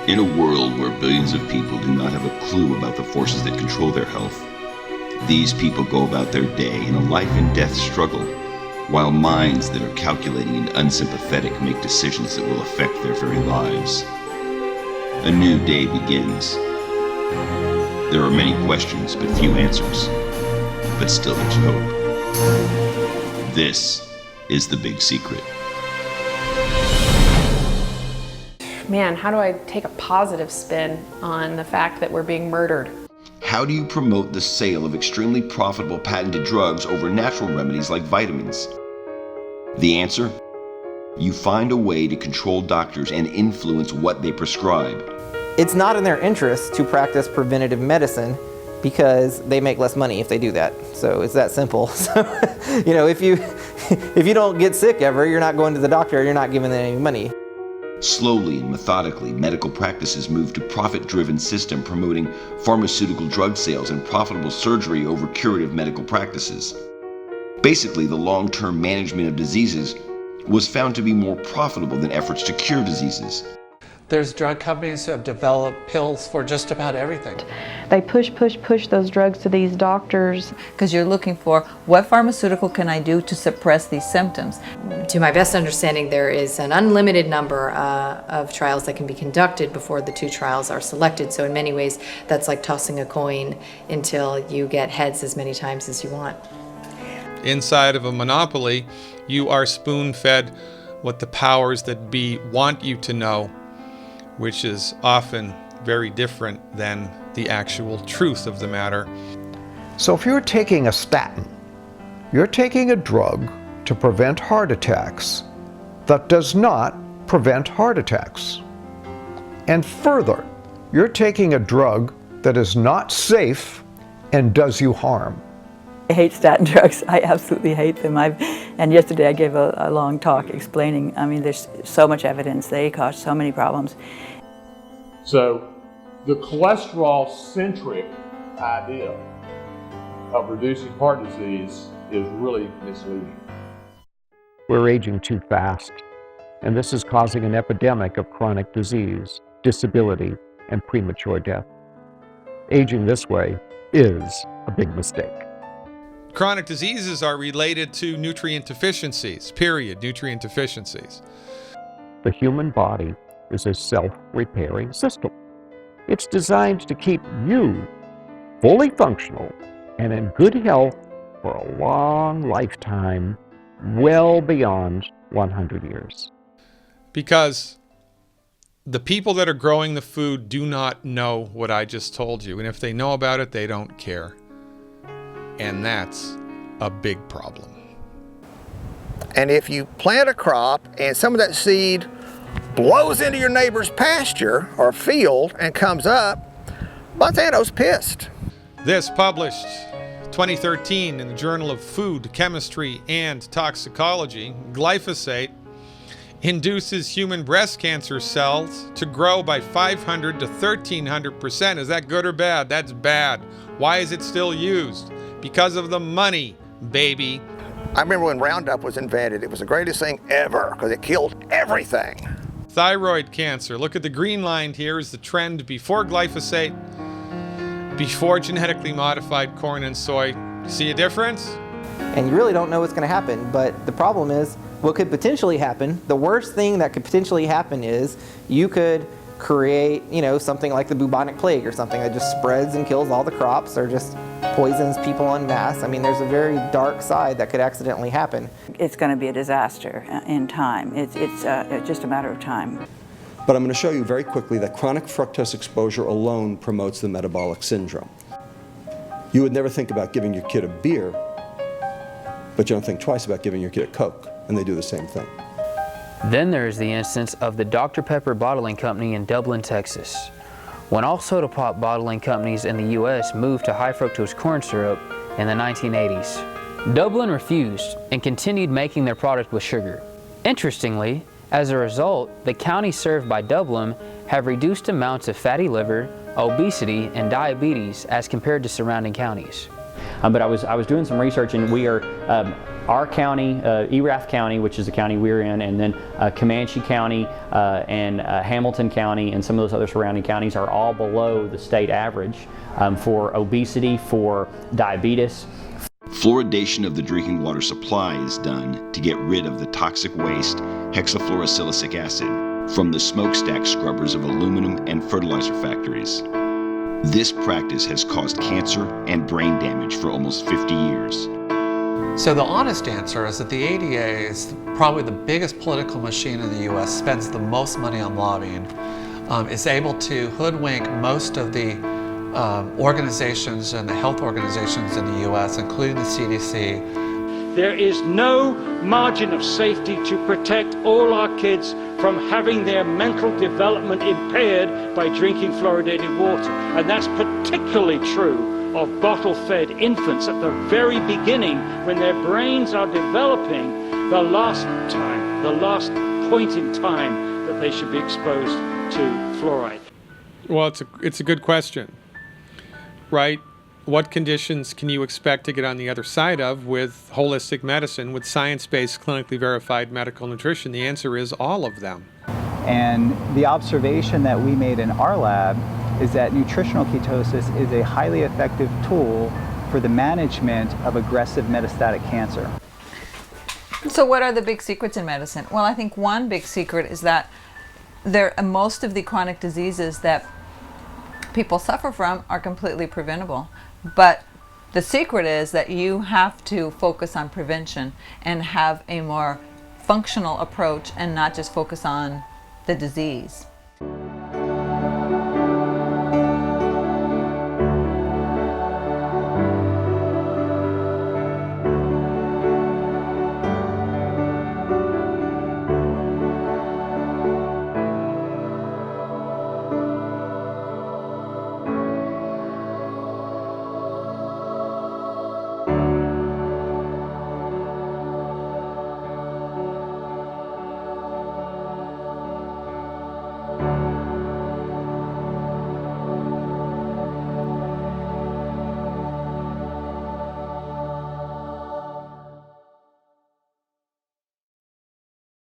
In a world where billions of people do not have a clue about the forces that control their health, these people go about their day in a life and death struggle, while minds that are calculating and unsympathetic make decisions that will affect their very lives. A new day begins. There are many questions, but few answers. But still there's hope. This is The Big Secret. Man, how do I take a positive spin on the fact that we're being murdered? How do you promote the sale of extremely profitable patented drugs over natural remedies like vitamins? The answer? You find a way to control doctors and influence what they prescribe. It's not in their interest to practice preventative medicine because they make less money if they do that. So it's that simple. So, if you don't get sick ever, you're not going to the doctor, you're not giving them any money. Slowly and methodically, medical practices moved to profit-driven system promoting pharmaceutical drug sales and profitable surgery over curative medical practices. Basically, the long-term management of diseases was found to be more profitable than efforts to cure diseases. There's drug companies who have developed pills for just about everything. They push those drugs to these doctors. Because you're looking for, what pharmaceutical can I do to suppress these symptoms? To my best understanding, there is an unlimited number of trials that can be conducted before the two trials are selected. So in many ways, that's like tossing a coin until you get heads as many times as you want. Inside of a monopoly, you are spoon-fed what the powers that be want you to know, which is often very different than the actual truth of the matter. So if you're taking a statin, you're taking a drug to prevent heart attacks that does not prevent heart attacks. And further, you're taking a drug that is not safe and does you harm. I hate statin drugs. I absolutely hate them. And yesterday I gave a long talk explaining, there's so much evidence. They cause so many problems. So the cholesterol-centric idea of reducing heart disease is really misleading. We're aging too fast, and this is causing an epidemic of chronic disease, disability, and premature death. Aging this way is a big mistake. Chronic diseases are related to nutrient deficiencies, period, nutrient deficiencies. The human body is a self-repairing system. It's designed to keep you fully functional and in good health for a long lifetime, well beyond 100 years. Because the people that are growing the food do not know what I just told you. And if they know about it, they don't care. And that's a big problem. And if you plant a crop and some of that seed blows into your neighbor's pasture or field and comes up, Monsanto's pissed. This published 2013 in the Journal of Food, Chemistry, and Toxicology. Glyphosate induces human breast cancer cells to grow by 500 to 1,300%. Is that good or bad? That's bad. Why is it still used? Because of the money, baby. I remember when Roundup was invented, it was the greatest thing ever because it killed everything. Thyroid cancer. Look at the green line here is the trend before glyphosate, before genetically modified corn and soy. See a difference? And you really don't know what's going to happen, but the problem is what could potentially happen. The worst thing that could potentially happen is you could create, something like the bubonic plague or something that just spreads and kills all the crops or just poisons people en masse. There's a very dark side that could accidentally happen. It's going to be a disaster in time. It's just a matter of time. But I'm going to show you very quickly that chronic fructose exposure alone promotes the metabolic syndrome. You would never think about giving your kid a beer, but you don't think twice about giving your kid a Coke, and they do the same thing. Then there is the instance of the Dr. Pepper Bottling Company in Dublin, Texas. When all soda pop bottling companies in the U.S. moved to high fructose corn syrup in the 1980s, Dublin refused and continued making their product with sugar. Interestingly, as a result, the counties served by Dublin have reduced amounts of fatty liver, obesity, and diabetes as compared to surrounding counties. But I was doing some research, and we are, our county, Erath County, which is the county we're in, and then Comanche County and Hamilton County and some of those other surrounding counties are all below the state average for obesity, for diabetes. Fluoridation of the drinking water supply is done to get rid of the toxic waste, hexafluorosilicic acid, from the smokestack scrubbers of aluminum and fertilizer factories. This practice has caused cancer and brain damage for almost 50 years. So the honest answer is that the ADA is probably the biggest political machine in the U.S., spends the most money on lobbying, is able to hoodwink most of the organizations and the health organizations in the U.S., including the CDC. There is no margin of safety to protect all our kids from having their mental development impaired by drinking fluoridated water. And that's particularly true of bottle-fed infants at the very beginning, when their brains are developing, the last point in time that they should be exposed to fluoride. Well, it's a good question, right? What conditions can you expect to get on the other side of with holistic medicine, with science-based, clinically verified medical nutrition? The answer is all of them. And the observation that we made in our lab is that nutritional ketosis is a highly effective tool for the management of aggressive metastatic cancer. So what are the big secrets in medicine? Well, I think one big secret is that most of the chronic diseases that people suffer from are completely preventable. But the secret is that you have to focus on prevention and have a more functional approach and not just focus on the disease.